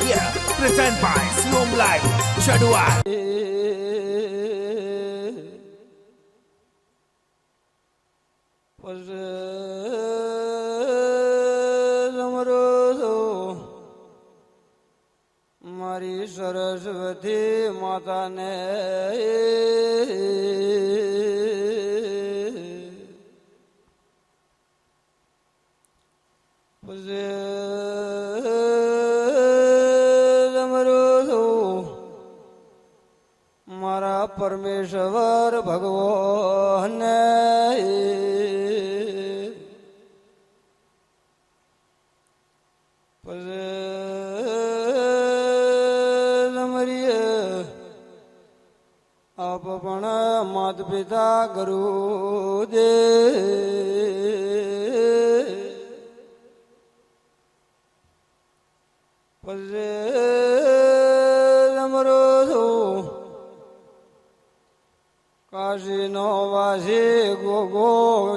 Yeah, present by Siom Live, Shaduar. મારી સરસ્વતી માતાને મારા પરમેશ્વર ભગવાનને आप पण मात पिता गुरु दे काशी नो वासी गो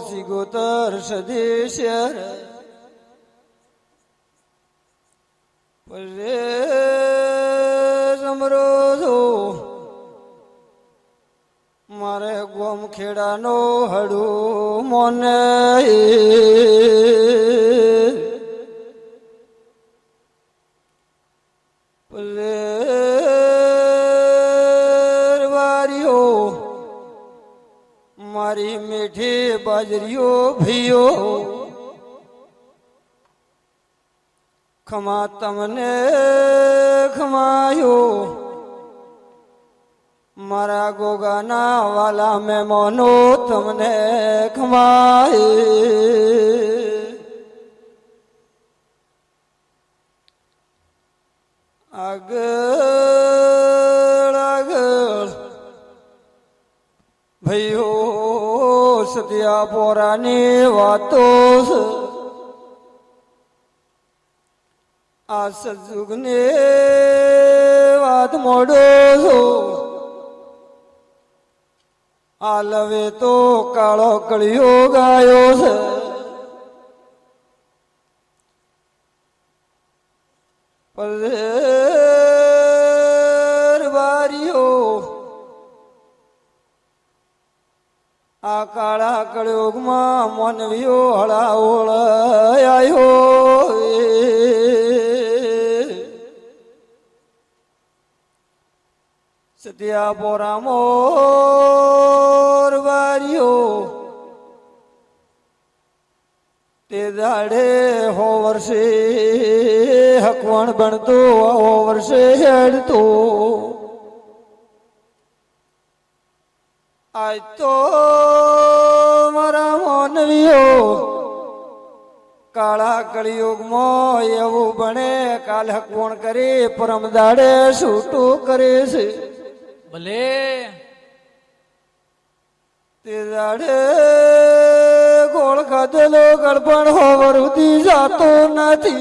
सिगोतर सदेशर मारे गोम खेड़ा नो हड़ू मोने वारियो मारी मीठी बाजरियो भियो खमा तमने खमायो मारा गोगाना वाला में मोनो तुमने खमाए अगल अगल भैयो सतिया पुरानी बातों आज जुगने बात मोड़ो आलवे तो कालो कलियो गायो से बारियो आ काला कलियुग में मनवियो हड़ा ओळ आयो सतिया पोरा मोर वारियो ते दाड़े हो वर्षे हकवण बनतो हो वर्षे हेड़तो आज तो मारा मोनवियो काला कलियुग में एवं बने काल हकवण करे परम दाड़े छूटू करे से भले ते दाड़े गोल खाधेलो गड़बड़ होवरुदी जातो नथी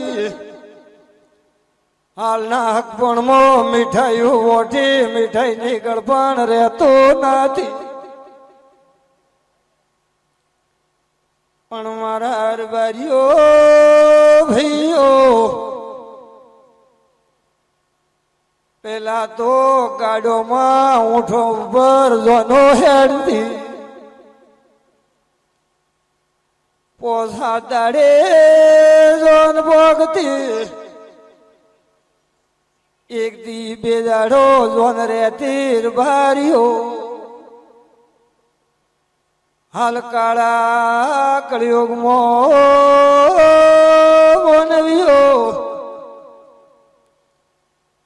हालना हकपण मो मिठाई वोठी मिठाई नी गड़बड़ रहतो नथी पण मारा हरबारियो भैयो पेला तो गाडो में ऊँठो पर जोनो हेड़ती पोसा दाड़े जोन भोगती एक दी बेदाड़ो जोन रहती भारियो हाल काला कलियुग मोनवियो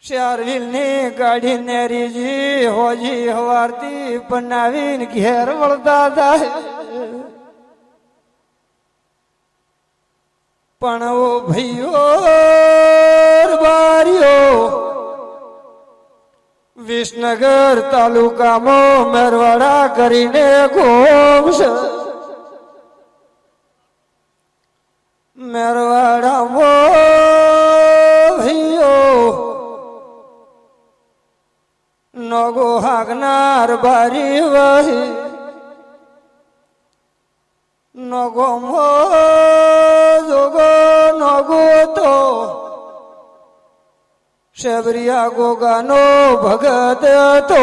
शारविल ने गाड़ी नेरी जी होजी हवारती बनावीन घेर वळदा जाए पण वो भैयो बारियो विसनगर तालुका में मेरवाड़ा करीने घूमश मेरवाड़ा मो भैयो नगो हागनार बारी वही नगो मो जोगो नगो तो શેબરિયા ગોગાનો ભગત હતો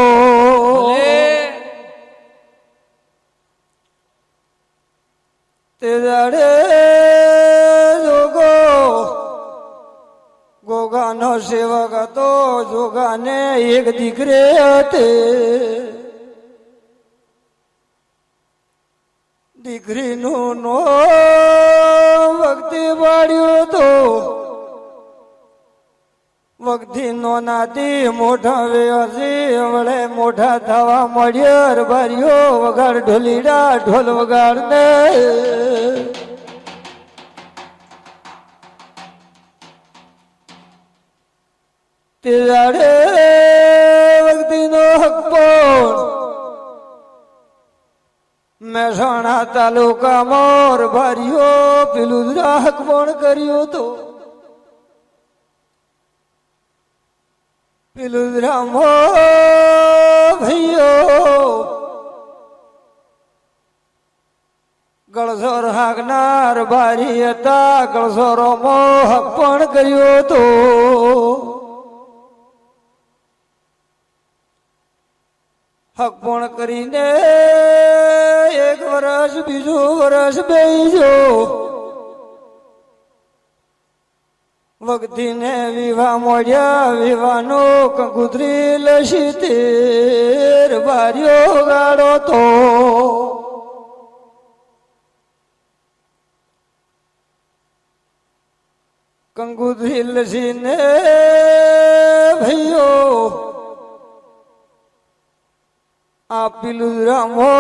તે દાડે જોગો ગોગાનો સેવક હતો જોગાને એક દીકરી હતી દીકરીનું નો વખતે પાડ્યો હતો વખતે નો નાતી મોઢા વેસી વળે મોઢા થવા મળ્યો બારીઓ વગાડ ઢોલીડા ઢોલ વગાડ ને તે દાડે વખતે નો હક પણ મહેસાણા તાલુકા મોર બારીઓ પેલું હક પણ કર્યો હતો પેલું રામો ભાઈઓ ગળસોર હાકનાર બારી હતા ગળસોરો મોહ પણ કર્યો હતો હક પણ કરીને એક વર્ષ બીજું વર્ષ બેજો વખતીને વિવાહ મળ્યા વિવાનો કંકુતરી લસી તેર બારીઓ ગાડો તો કંકુતરી લસીને ભાઈઓ આ પીલું રામો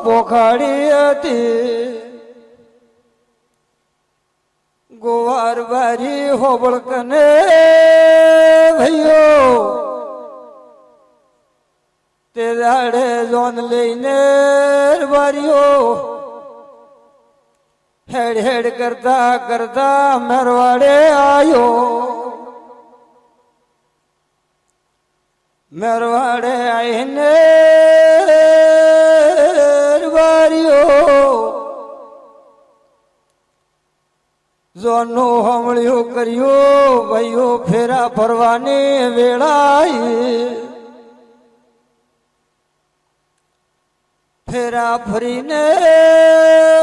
પોખાડી હતી ગોવાર બારી હોબળકને ભાઈઓ તે દાડે જોન લઈને બારીઓ હેડ હેડ કરતા કરતા મેરવાડે આવ્યો મેરવાડે આવીને બારીઓ જોનું હમળ્યું કર્યું ભાઈઓ ફેરા ફરવાની વેળાએ ફેરા ફરીને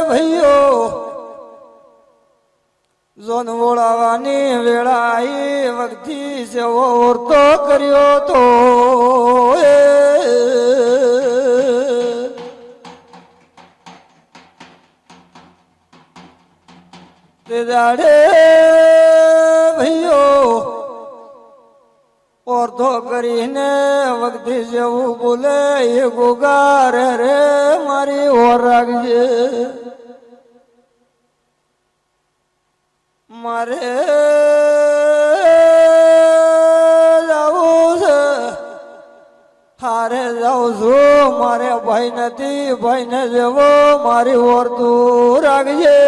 ભાઈઓ જોન વોળાવાની વેળાએ વખતી સેવો ઓરતો કર્યો તો તે દાડે ભાઈઓ ઓરધો કરીને વખતે જેવું બોલે એ ગોગાર રે મારી ઓર રાખજે મારે જાવું છે હારે જાઉં છું મારે ભાઈ નથી ભાઈને જેવો મારી ઓર તું રાખજે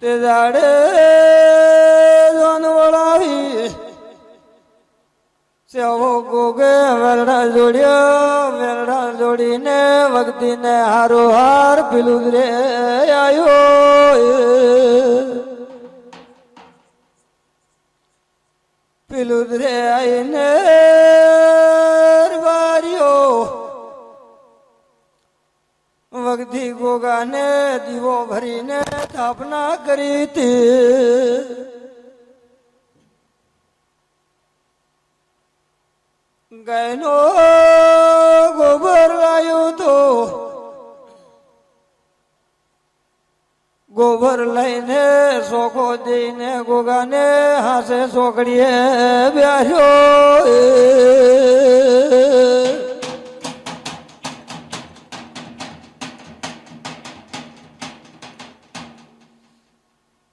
તે દાડે જોન વળાવી સેવો ગોગે વેલડા જોડ્યો વેલડા જોડીને વખતીને હારો હાર પેલું રે આવ્યો પેલું રે આવીને બારીઓ વખતી ગોગાને દીવો ભરીને સ્થાપના કરી હતી ગાયનો ગોબર લાયો તો ગોબર લઈને સોખો દઈને ગોગાને હાસે સોકડીએ બેસ્યો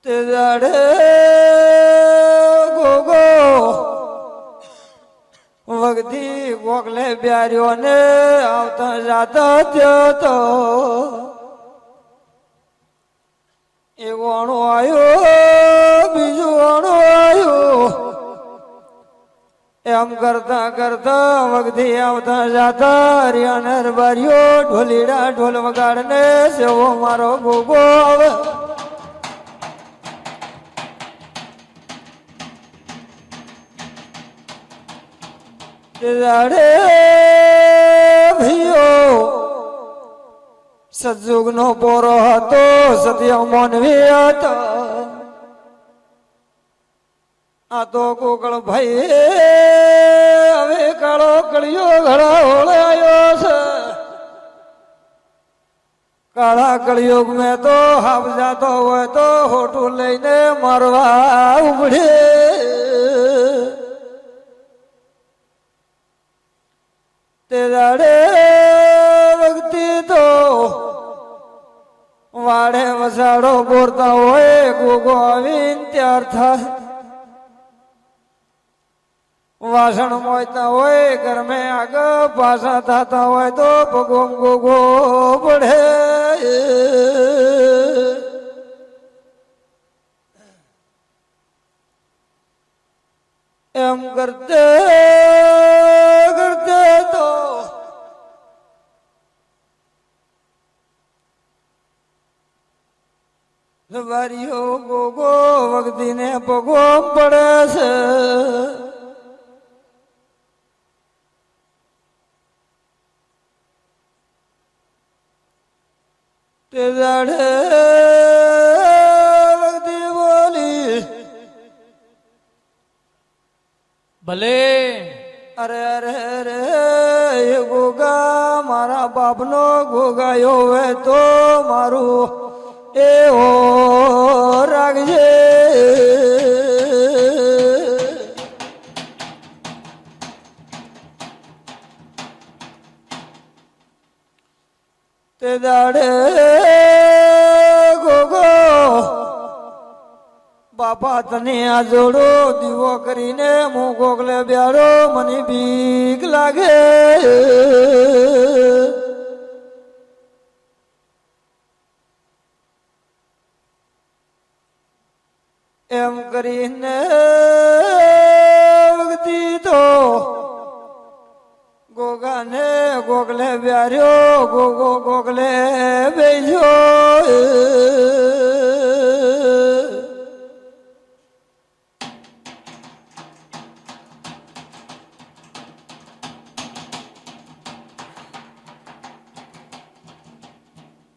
તે દાડે ગોગો વખતી ગોગલે બ્યાર્યો ને આવતા જાતા થયો તો એવો અણો આવ્યો બીજો અણો આવ્યો એ એમ કરતા કરતા વખતે આવતા જાતા રિયાનર બારીઓ ઢોલીડા ઢોલ વગાડને સેવો મારો ગોગો આવે દાડે ભઈઓ સજુગ નો પોરો હતો સત્ય મોનવી હતો આ તો કોકળ ભાઈ હવે કાળો કળિયો ઘડા હોળાયો છે કાળા કળિયુગ મેં તો હાફ જાતો હોય તો હોટું લઈને મારવા ઉભડે તે દાડે વખતે તો વાડે વસાડો બોરતા હોય ગોગો આવીને ત્યાર થાય વાસણ મોયતા હોય ઘરમે આગળ પાછા થતા હોય તો ભગવાન ગોગો પડે એમ કરતે કરતે તો વારીઓ ગોગો વખતીને પગો પડે છે તે દાડે વખતી બોલી ભલે અરે અરે અરે એ ગોગા મારા બાપનો ગોગાયો હે તો મારું એવો રાખજે તે દાડે ગોગો બાપા તને આ જોડો દીવો કરીને હું ગોગલે બેડો મને બીક લાગે એમ કરીને વખતી તો ગોગાને ગોગલે બેર્યો ગોગો ગોગલે બેજો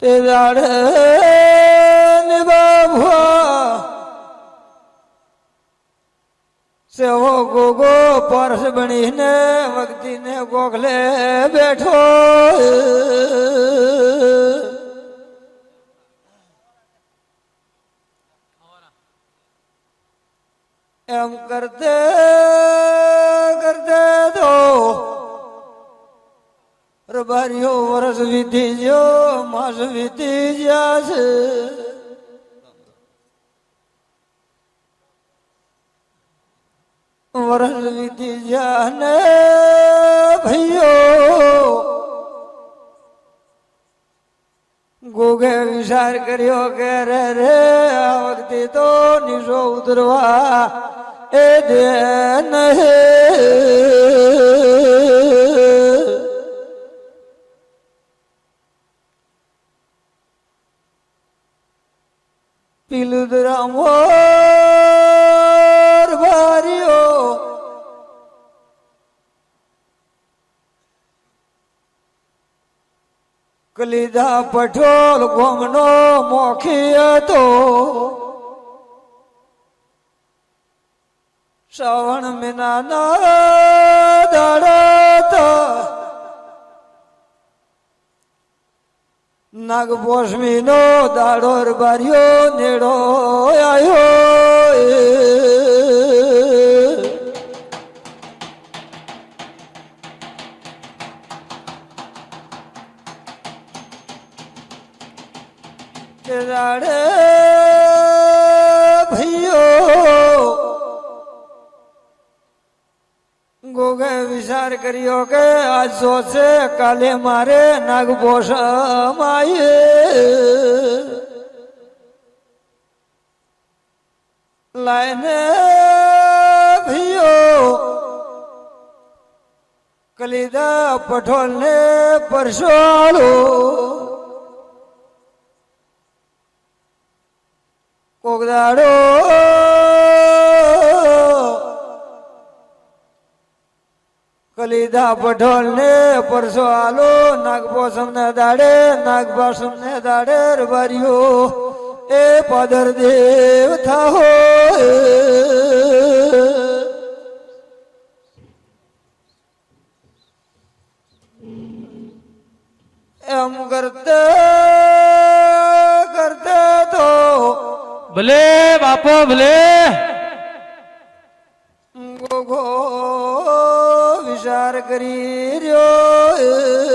તે દાડે ને બાબા સેવો ગોગો પરસ બનીને વખતીને ગોગલે બેઠો એમ કરતે કરતે તો રબારીઓ વરસ વીતી ગયો માસ વીતી ગયા છે વરસ વીતી ગયા ને ભાઈઓ ગોગે વિચાર કર્યો કે રે રે આ વખતે તો નીચો ઉતરવા એ દે પીલુદરા મોર ભારીઓ કલીધા પઠોલ ગોમનો મોખી હતો શ્રાવણ મહિનાના દાડા નાગપોષમી નો દાડો બાર્યો નેડો આવ્યો તે દાડે ભાઈઓ ગોગે વિચાર કર્યો કે આજ સોચે કાલે મારે નાગપોષ માયે લાઈને ભીઓ કલીદા પઠોલ ને પરસોળું કોગદાડો કલીદા પઠોલ ને પરસો આલો નાગપોસમ ને દાડે નાગપાસમ ને દાડે રબારીઓ એ પાદર દેવ થાહો એમ કરતે કરતે તો ભલે બાપો ભલે ગોગો વિચાર કરી રહ્યો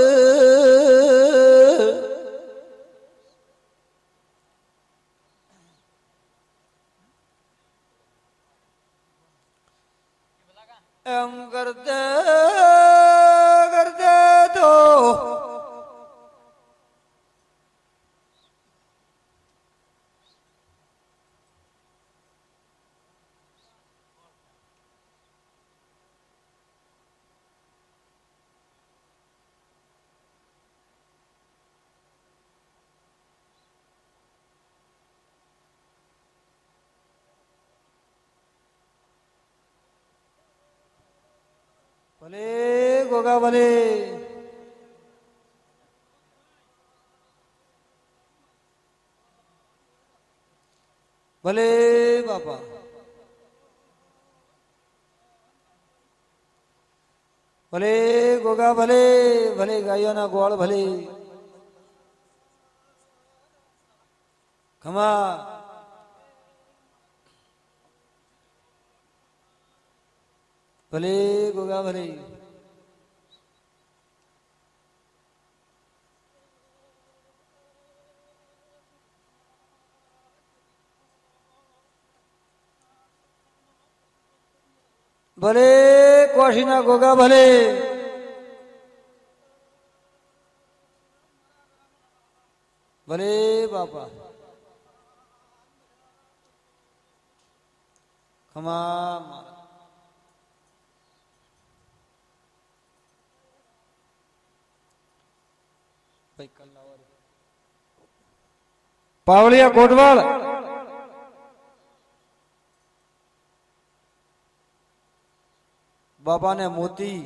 એમ કરતે કરતે તો ભલે ગોગા ભલે ભલે બાપા ભલે ગોગા ભલે ભલે ગાયોના ગોળ ભલે ખમા ભલે ગોગા ભલે ભલે કોશીના ગોગા ભલે ભલે બાપા ખમા પાવળિયા કોટવાળ બાપા ને મોતી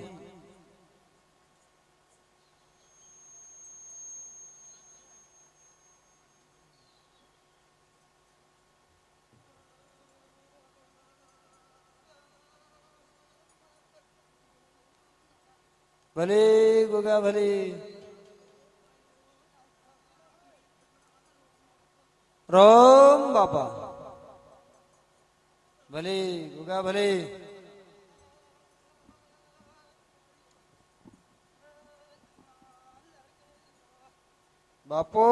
ભલે ગોગા ભલે રામ બાપા ભલે ગોગા ભલે બાપો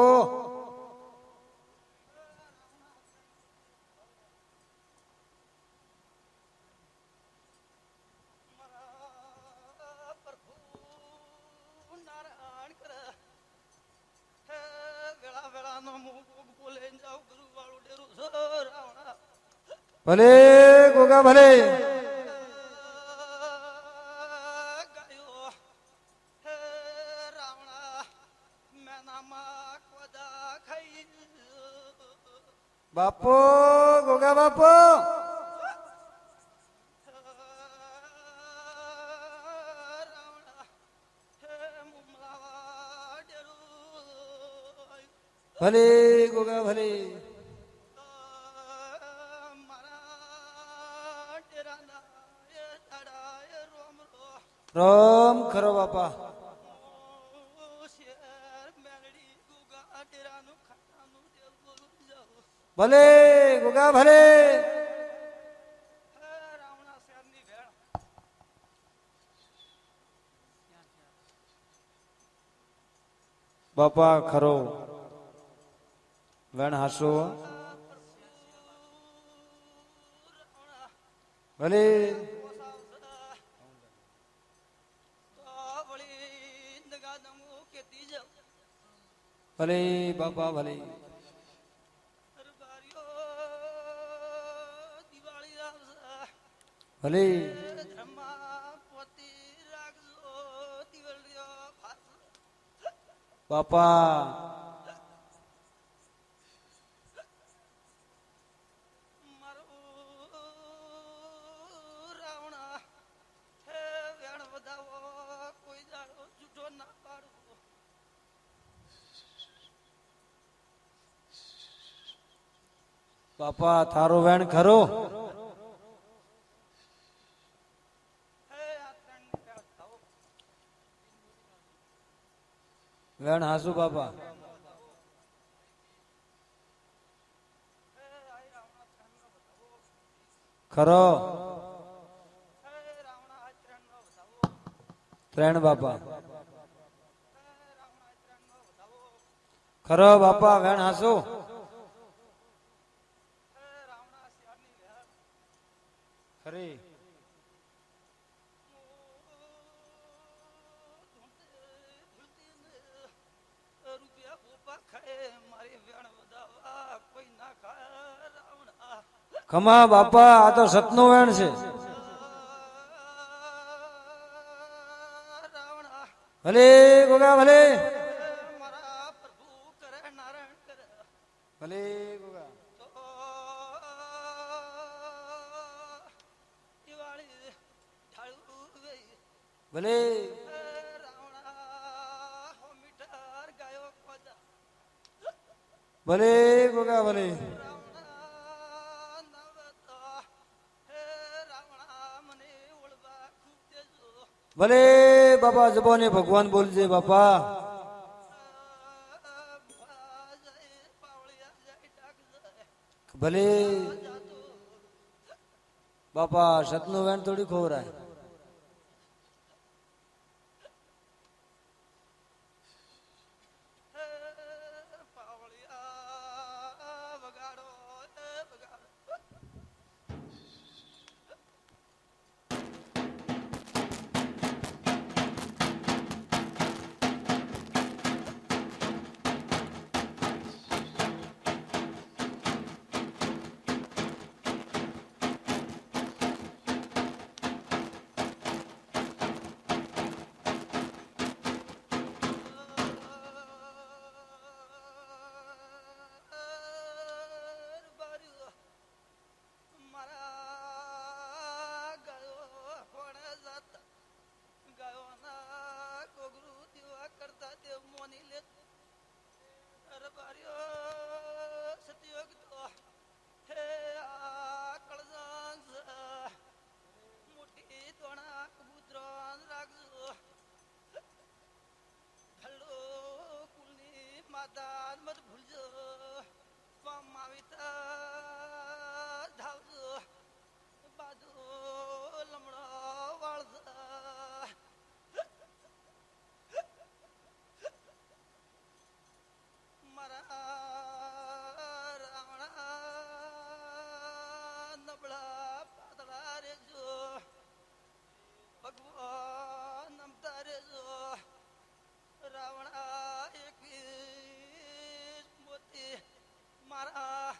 ભલે ગોગા ભલે બાપો ગોગા બાપો ભલે ગોગા ભલે રામ ખરો બાપા ભલે ગોગા ભલે બાપા ખરો વેણ હાસો ભલે ભલે બાપા ભલે ભલે બાપા રાવણા હે વેણ વધાવો કોઈ દાડો જૂઠો ના પાડવો બાપા થારો વેણ ખરો હે આ ત્રણ વેણ વધાવો વેણ હાસુ બાપા હે આ રાવણા ત્રણ નો વધાવો ખરો હે રાવણા આ ત્રણ નો વધાવો ત્રણ બાપા હે રાવણા આ ત્રણ નો વધાવો ખરો બાપા વેણ હાસુ હે રાવણા શિયાળની વેણ ખરી રૂપિયા ઉભા ખાય મારી વેણ વધાવા કોઈ ના ખાય રાવણા ખમા બાપા આ તો સતનું વેણ છે રાવણા ભલે ગોગા ભલે મારા પ્રભુ કરે નારાયણ કરે ભલે ગોગા તો દિવાળી ઢાળું વેઈ ભલે રાવણા હો મીઠાર ગાયો કોદા ભલે ગોગા ભલે રાવણા નવતા હે રાવણા મને ઓળવા ખૂબ દેજો ભલે બાપા જબોને ભગવાન બોલજે બાપા જય પાવળિયા જય ડાક જય ભલે જાતો બાપા સતનું વેણ થોડી ખોરાય પાવળિયા વગાડો વગાડો મારા ગયો કોણે જાતા ગયોના કોગરું દીવા કરતા તે મોની લે અરે બાર્યો સતયોગ તો હે આ કળજાંગ મોટી તોણા કબૂતરાન રાખજો હલો કુલની માતા મત ભૂલજો માવિતા ધાવજો બાજુ લમણો વાળજા મારા રાવણા નબળા પાતળા રેજો ભગવાન નમતા રેજો રાવણા 21 મોતી મારા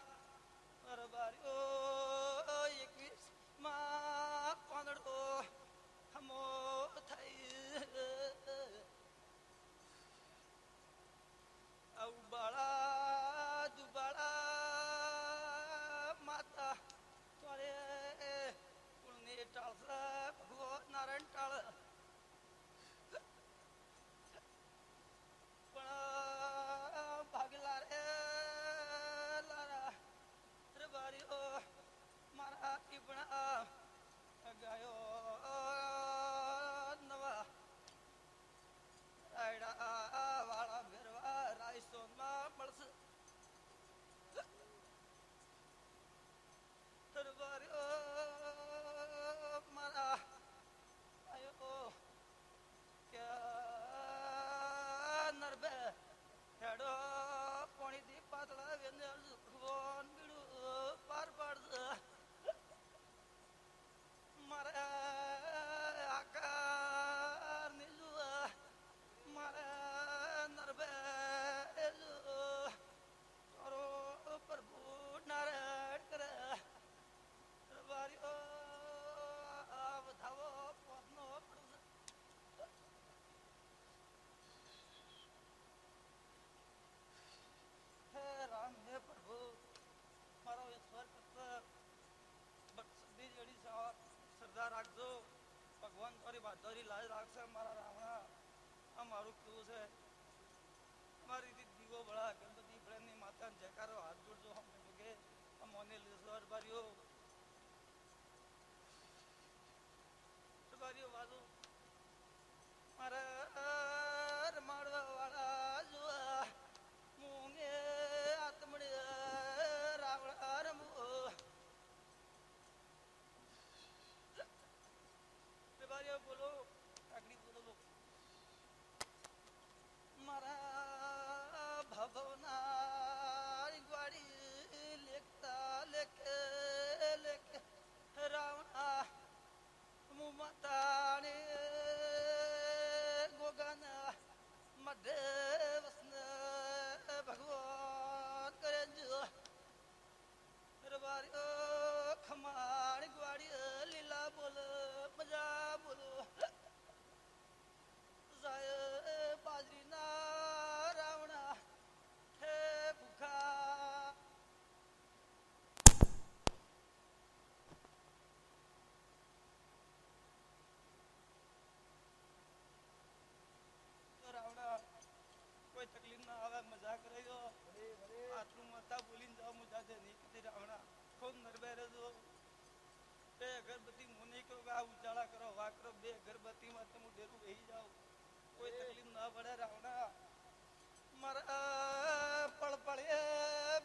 જેડી જેડી શ્રદ્ધા રાખજો ભગવાન તારી બાધારી લાજ રાખશે મારા રાવણા આ મારું કેવું છે મારી દીવો બળા ગણપતિ પ્રેમની માતાને જયકારો હાથ જોડજો હમ કે આ મોને લેસર બારીઓ બારીઓ વાજો મારા રમાડવા વાળા જોવા મૂંગે આત્મડે રાવણા રમો બારીઓ બોલો કાકડી બોલો મારા ભવના ગ્વાડી લેખતા લેખે લેખે રાવણા મુ માતાને ગોગાના મધે વસને ભગવાન કરે જો રવારીઓ ખમાણ ગ્વાડી લીલા બોલ મજા બોલો બાજરીના રાવણા હે ભૂખા રાવણા કોઈ તકલીફ ના આવે મજા કરેજો આટલું મતા બોલીને જાઓ મુજા છે નહીં કીધી રાવણા ખૂબ નરબે રહેજો બે અગરબત્તી મુને કહો આ ઉજાળા કરો વાકરો બે અગરબત્તીમાં તમે ડેરું બેસી જાઓ કોઈ તકલીફ ના પડે રાવણા મારા પળપળે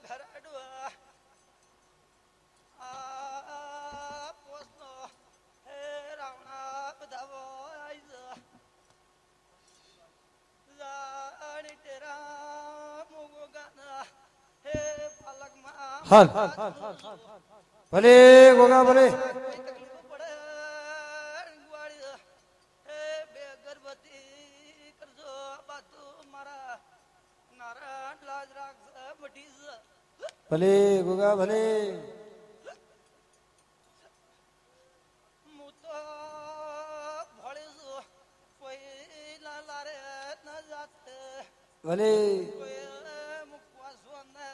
ભરાડવા આ પોસનો હે રાવણા બધાવો આઈ જાણી તેરા મોગો ગાના હે પાલકમાં હાલ ભલે ગોગા ભલે ભલે ગોગા ભલે હું તો ભળીશું કોઈ ના લારે ન જાતે ભલે કોઈ મુકવાસો ને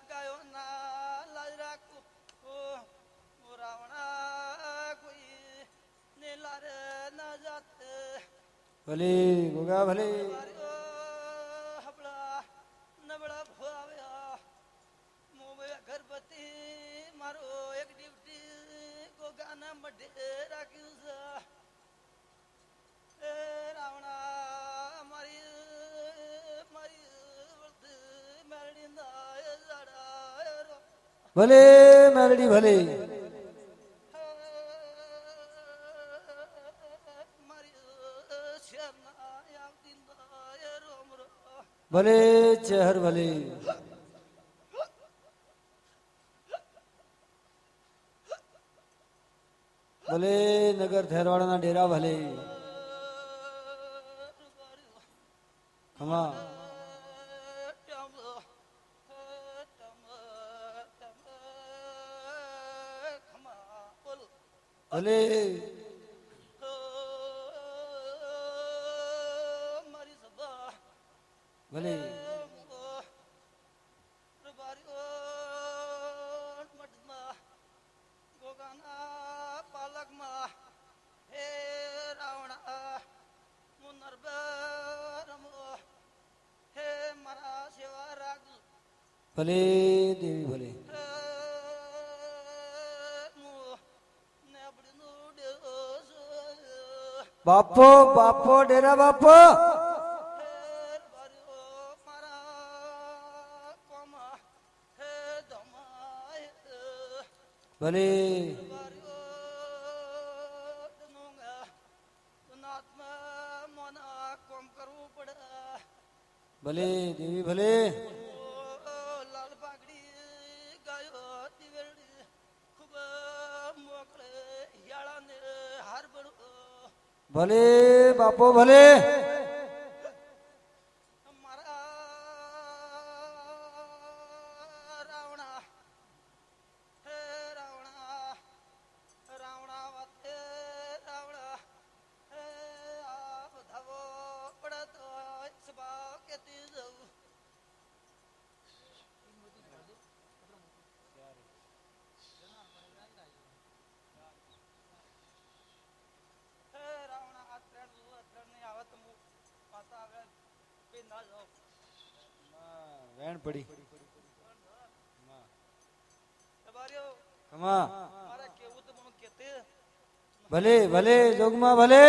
ગાયો ના લાજ રાખું ઓ રાવણા કોઈ ને લારે ન જાતે ભલે ગોગા ભલે હબળા નબળા ભવાવ્યા ગર્ભવતી મારો એક ડ્યુટી ગોગાના મઢે રાખ્યું છે એ રાવણા મારી મેળડી ના જાડા ભલે મેલડી ભલે મારી શેરના આવતી ના રોમ રો ભલે ચહેર ભલે ભલે નગર થેરવાડાના ડેરા ભલે ખમા ભલે મારી સભા ભલે ગોગાના પાલકમાં હે રાવણા હું નરબરમ હે મારા સેવા રાખ ભલે દેવી ભલે બાપો બાપો ડેરા બાપો ભલે ભલે દેવી ભલે લાલ પાઘડી ગાયો દિવેડી ખૂબ મોકળે હિયાળાને હાર બળો ભલે બાપો ભલે રાવણા હે રાવણા રાવણા વાતે રાવણા હે આ બધાવો પડતો સ્વભાવ કેતી જવું પડી રબારીઓ ખમા મારે કેવું તો મને કહેતે ભલે ભલે જોગમાં ભલે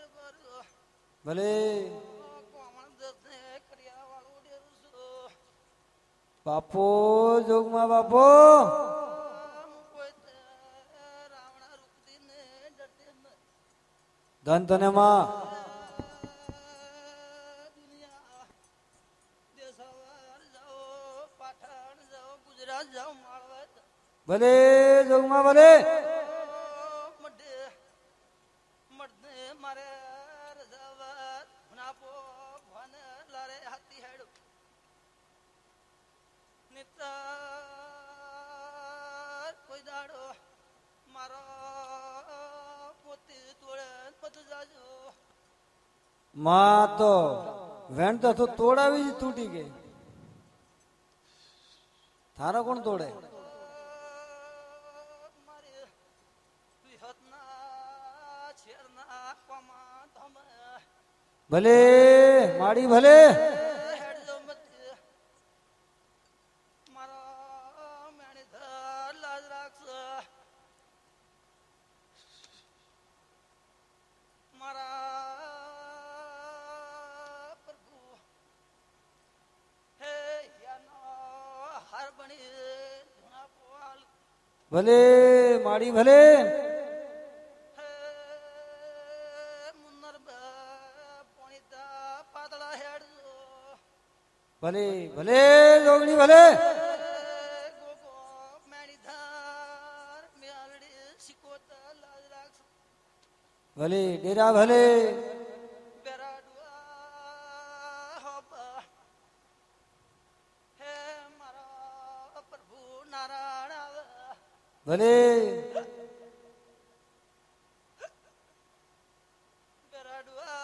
રબારીઓ ભલે કોમણ દસને કરિયા વાળું ડેરું છું બાપો જોગમાં બાપો કોઈ રાવણા રૂપથી ને ડરતે ન ધન તને માં દુનિયા દેશાવાર જાઓ પાટણ જાઓ ગુજરાત જાઓ માળવા ભલે જોગમાં ભલે મડે મડને મારે રજાવત નાપો ભન લારે હાથી હેડ નિતાર કોઈ દાડો મારો પોતે તોડે પત જાજો માં તો વેણ તો તોડાવી જ તૂટી ગઈ થારા કોણ તોડે મારે વિહતના છેરના કોમા ધમ ભલે માડી ભલે હેડજો મત મારો મેણી ધર લાજ રાખશે મારા પ્રભુ હે યાનો હાર બની ધૂણા પોલ ભલે માડી ભલે હે મુન્નર પોણીતા પાતળા હેડજો ભલે ભલે જોગણી ભલે ગોગો મેણી ધાર મેલડી શિકોતા લાજ રાખશે ભલે ડેરા ભલે બેરાડવા હોબ હે મારા પ્રભુ નારાયણ આવે ભલે બેરાડવા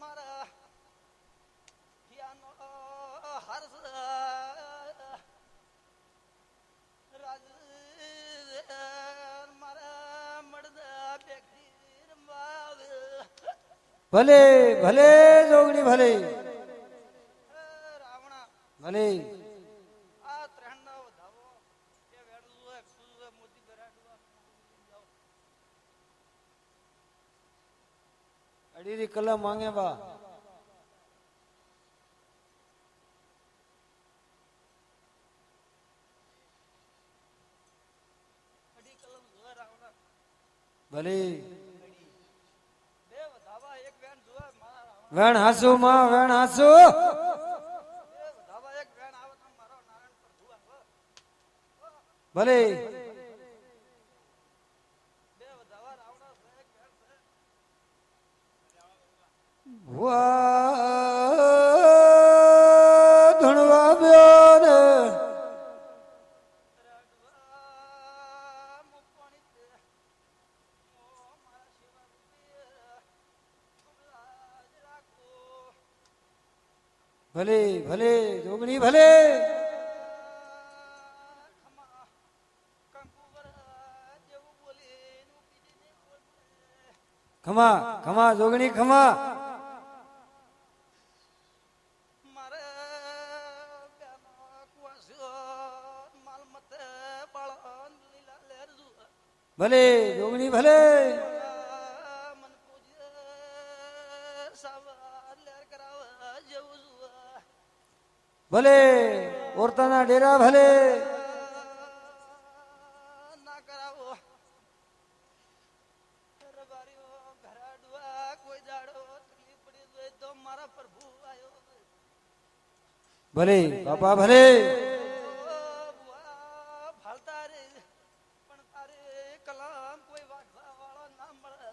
મારા યાનો હર્ષ રાજ મારા મળદા બેગડી રમવા આવે ભલે ભલે જોગણી ભલે રાવણા ભલે આ ત્રણના વધાવો એ વેડું એકસું મોતી બેરાડવા જાઓ અડીરી કલા માંગે બા અડી કલમ જોવા રાવણા ભલે બે વધાવા એક વેણ જોવા મારા રાવણા વેણ હાસુ માં વેણ હાસુ બે વધાવા એક વેણ આવે તો મારો નારાયણ પ્રભુ આવે ભલે બે વધાવા રાવણા છે એક વેણ છે વાહ ધણવા બ્યો ને બેરાડવા મુકોણી તે મો મારા સેવા રૂપે ખૂબ લાજ રાખો ભલે ભલે જોગણી ભલે ખમા કંકુવર જેવું બોલે નું બીજીને બોલે ખમા ખમા જોગણી ખમા મારે બેનો કુવાસ્યો માલ મતે બાળન લીલા લેર જુએ ભલે જોગણી ભલે મન પૂજે સવાર લેર કરાવે જેવું જુએ ભલે ઓરતાના ડેરા ભલે ના કરાવો રબારીઓ ઘરાડવા કોઈ દાડો તકલીફ પડી જાય તો મારા પ્રભુ આયો ભલે બાપા ભલે બુઆ ફાલતા રે પણ તારે કલામ કોઈ વાગવા વાળો ના મળે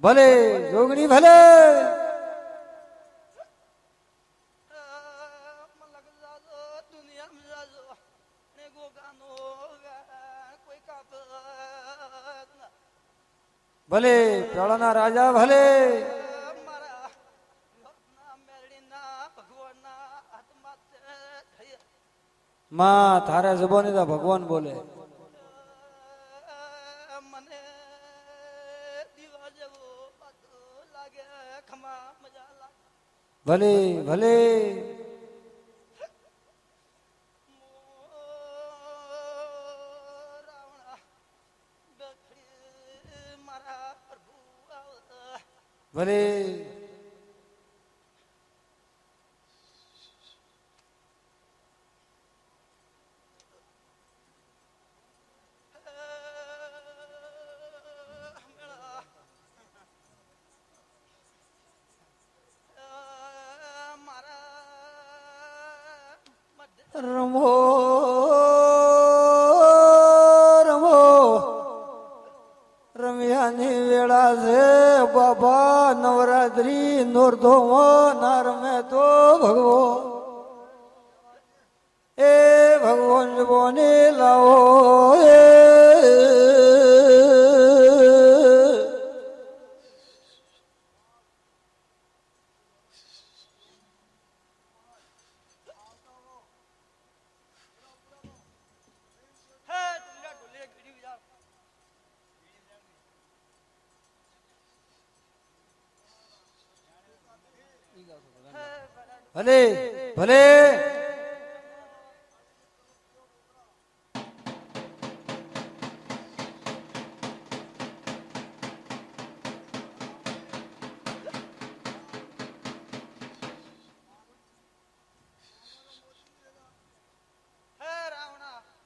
ભલે જોગણી ભલે મલક જાજો દુનિયામાં જાજો ને ગોગાનો કોઈ કાપ ભલે પ્રળના રાજા ભલે મારા લોકના મેરડીના ભગવાનના હાથમાં થઈ માં તારે જુબાની તો ભગવાન બોલે મને દીવા ખમા મજા લાગ ભલે ભલે રાવણા દખડી મારા પ્રભુ ભલે રમો રમો રમ્યાની વેળા છે બાબા નવરાત્રી નોરધોમો ના રમે તો ભગવો એ ભગવાન બોને લાવો ભલે ભલે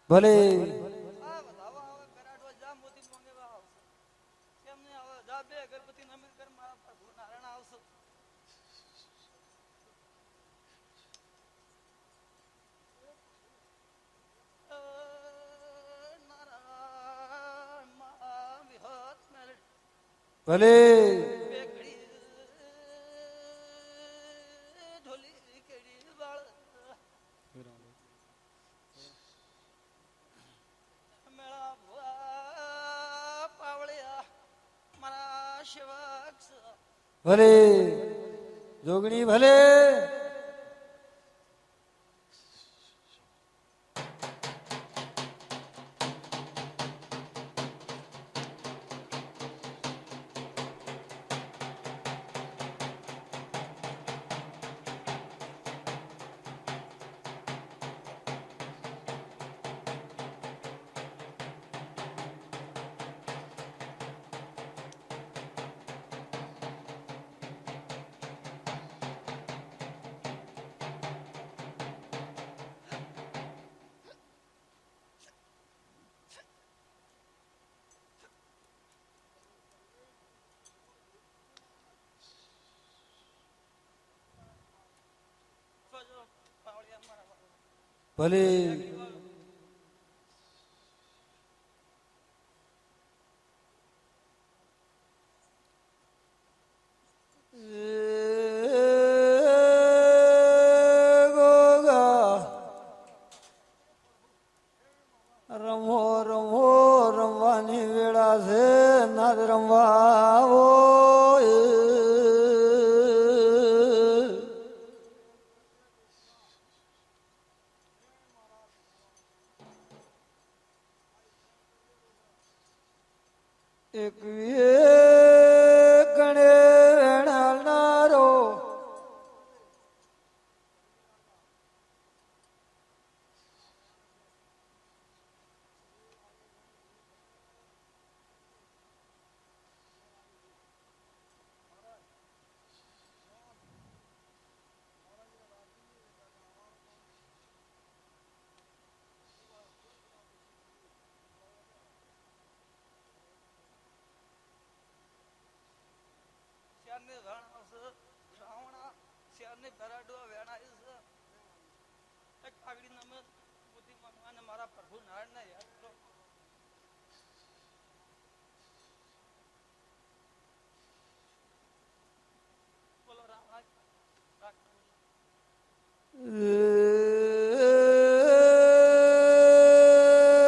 ભલે ભલે ભલે જોગણી ભલે ભલે રમો રમો રમવાની વેળા છે નાદ રમવા આવો એક ગણે વેણાનારો મારા પ્રભુ નારાયણ ને યાદ કરો બોલો રામ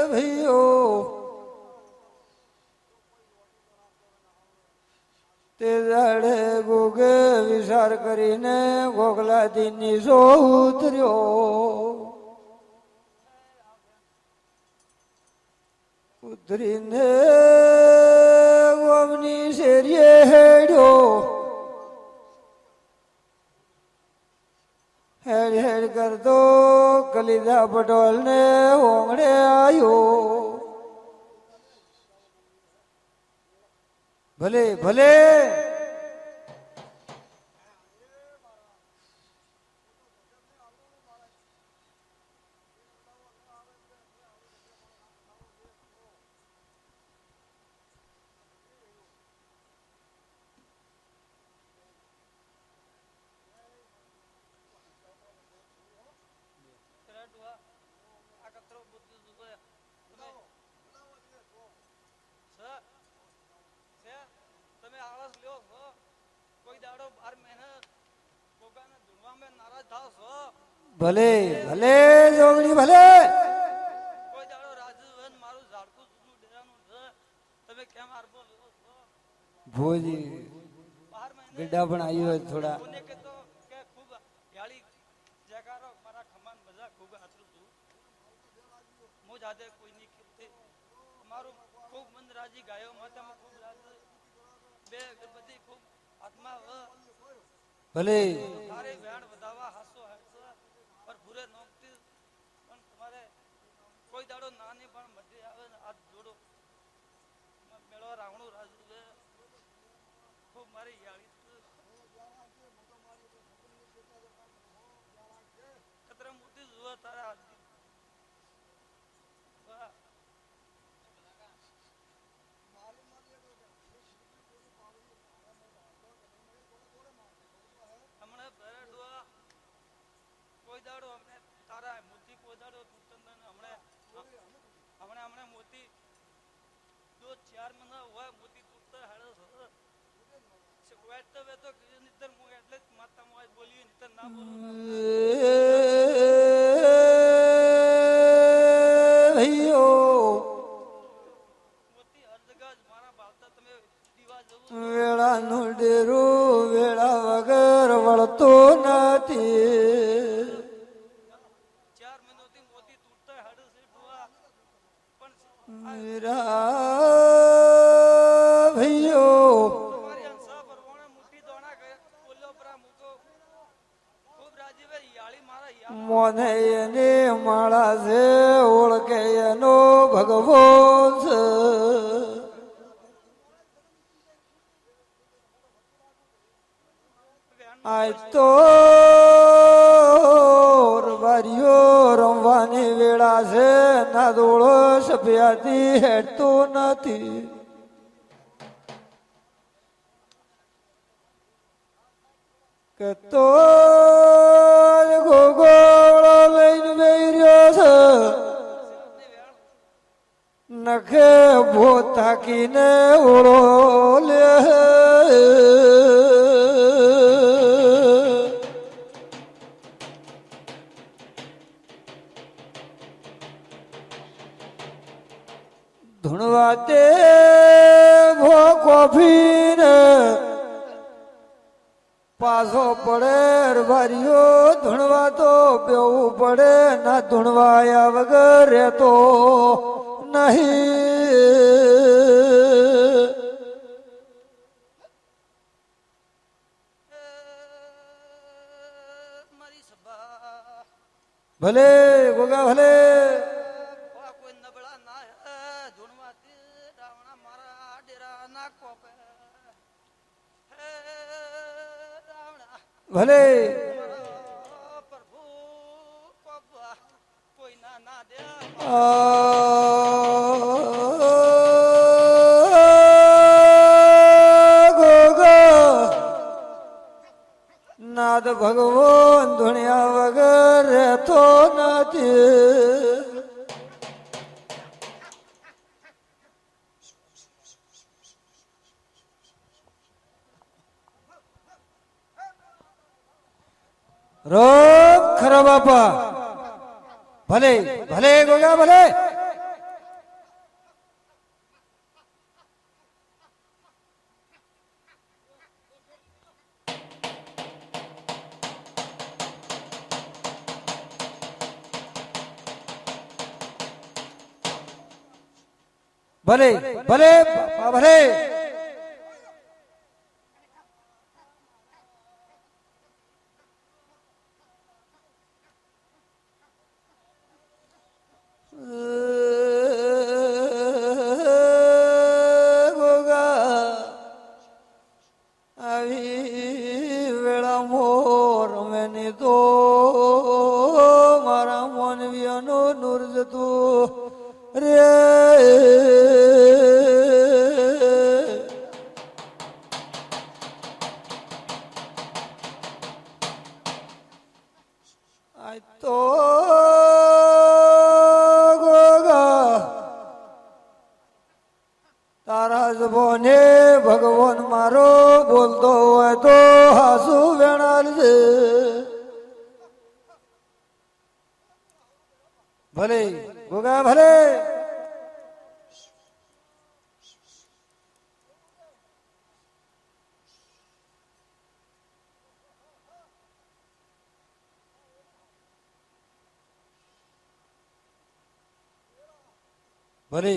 ભૈયો તે દાડે ગોગે વિચાર કરીને ગોગલાથી નીચો ઉતર્યો ઉતરીને ગોમની શેરીએ હેડ્યો સાઈડ કરતો કલીધા પટોલ ને ઓંગણે આવ્યો. ભલે ભલે આ કચરો બુદ્ધિ જુએ તમે આળસ લ્યો છો કોઈ દાડો 12 મહિના ભોગાને ધૂણવામાં નારાજ થાવ છો ભલે ભલે જોગણી ભલે કોઈ દાડો રાજુ મારું ઝાડકું જુદું ડેરાનું છે તમે કેમ આરબો લ્યો છો ભોજી 12 મહિને ગड्ढा પણ આવ્યો થોડા કોને કે તો કે ખૂબ યાળી જગારો મારા ખમાન મજા ખૂબ આતરું છું હું જાદે કોઈની ખેતી મારું ખૂબ મન રાજી ગાયો માતામાં ખૂબ રાજ બે અગરબત્તી ખૂબ આત્મા ભલે તારે વ્યાણ વધાવા હાસો હાસો પર ભૂરે નોકતી પણ તમારે કોઈ દાડો નાની પણ મધી આવે ને હાથ જોડો મેળો રાવણું રાજુ ખૂબ મારી યાળી કતરા મોટી જુઓ તારા હાથ હમણાં ભરેડવા કોઈ દાડો અમને તારા મોતી કોઈ દાડો હમણાં મોતી 2-4 મહિના હોય મોતી તૂટતા હાડે વેટ વેતો નિતર હું એટલે જ માતા મોય બોલી નિતર ના બોલું ભઈઓ મોતી હર જગા મારા બાળતા તમે દીવા જવું વેળાનું ડેરું વેળા વગર વળતો નથી 4 મહિનાથી મોતી તૂટતા હાડે છે ડોવા પણ ભઈઓ તમારી અંસા પરવાણે મોટી દોણા બોલ્યો પરા મૂકો ખૂબ રાજી ભાઈ યાળી મારા યાળ મોને એને માળા છે ઓળખે એનો ભગવો છે આજ તો વારીઓ રમવાની વેળા છે ના દોડો સભ્યાથી હેઠતો નથી કે તો ગોગોળો લઈને બેહી રહ્યો છે નખે ભો તાકીને ઓળો લે ધૂણવા તે ભો કોફીને પાછો પડે વારીઓ ધૂણવા તો બેવું પડે ના ધૂણવાયા વગર રહેતો નહીં મારી સભા ભલે ગોગા ભલે કોઈ નબળા ના ધૂણવાતી રાવણા મારા ડેરા ના કોપે હે રાવણા ભલે પ્રભુ કોપા કોઈ ના ના દે ગોગા નાદ ભગવાન ધુણ્યા વગર રહેતો નથી રોમ ખરા બાપા ભલે ભલે ગોગા ભલે ભલે ભલે બાપા ભલે આવી વેળા મોર મેની તો મારા મોનવીનો નૂર જતું રે આજ તો ગોગા તારા જ બોને ભગવાન મારો બોલતો હોય તો હાસુ વેણાલ છે ભલે ગોગા ભલે ભલે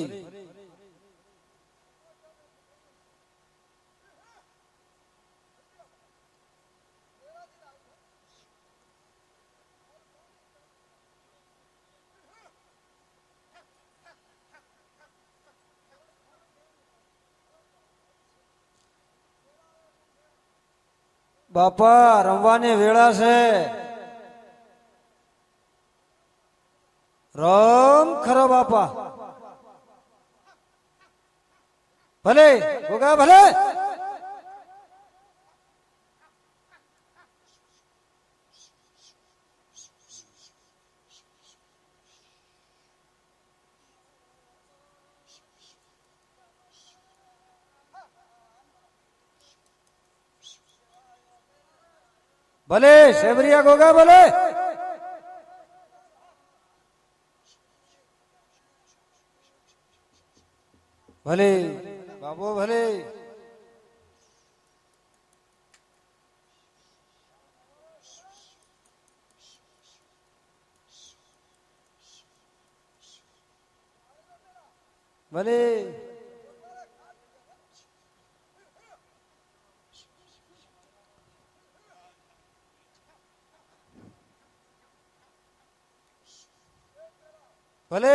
બાપા રમવાની વેળા છે રમ ખરો બાપા ભલે ગોગા ભલે ભલે સેવરિયા ગોગા ભલે ભલે બાબો ભલે ભલે ભલે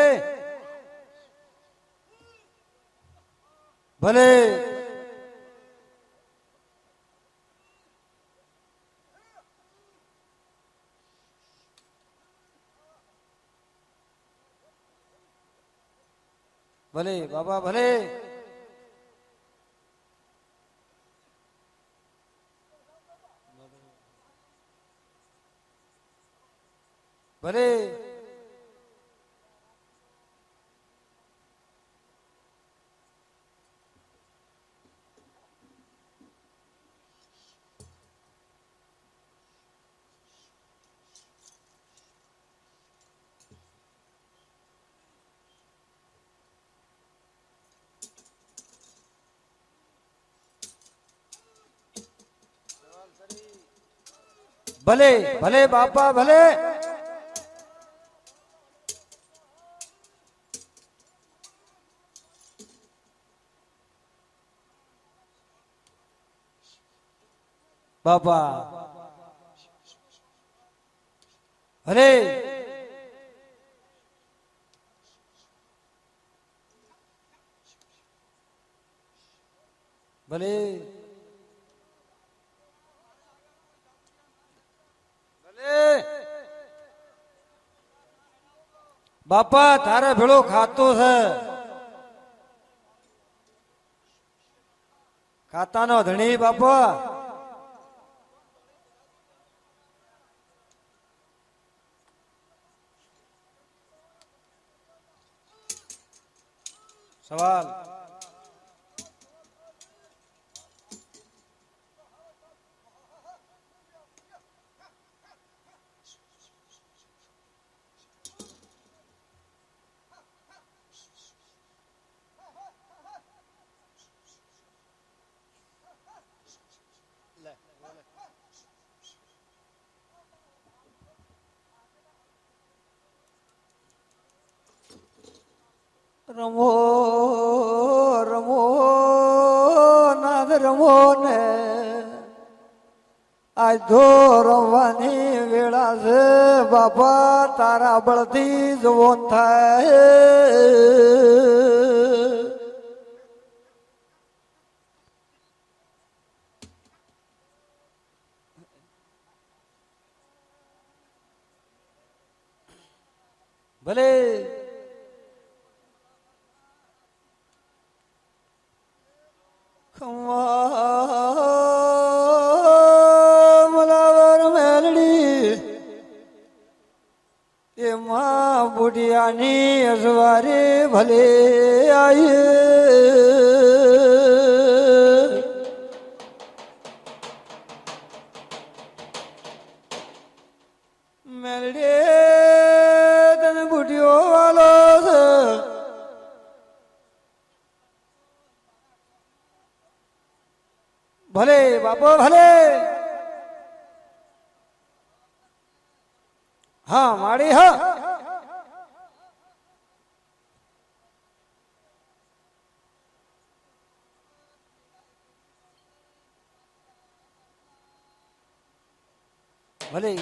ભલે ભલે બાબા ભલે ભલે ભલે ભલે બાપા ભલે બાપા ભલે ભલે બાપા તારે ભેળો ખાતો છે ખાતાનો ધણી બાપા સવાલ રમો રમો નાદ રમો ને આજ તો રમવાની વેળા છે બાપા તારા બળથી જવોન થાય ભલે મલાવર મેલડી એમાં બુઢિયાની અસવારી ભલે આયે મેલડી તને બુઢિયો વાલો છે ભલે બાપો ભલે હા માડી હા ભલે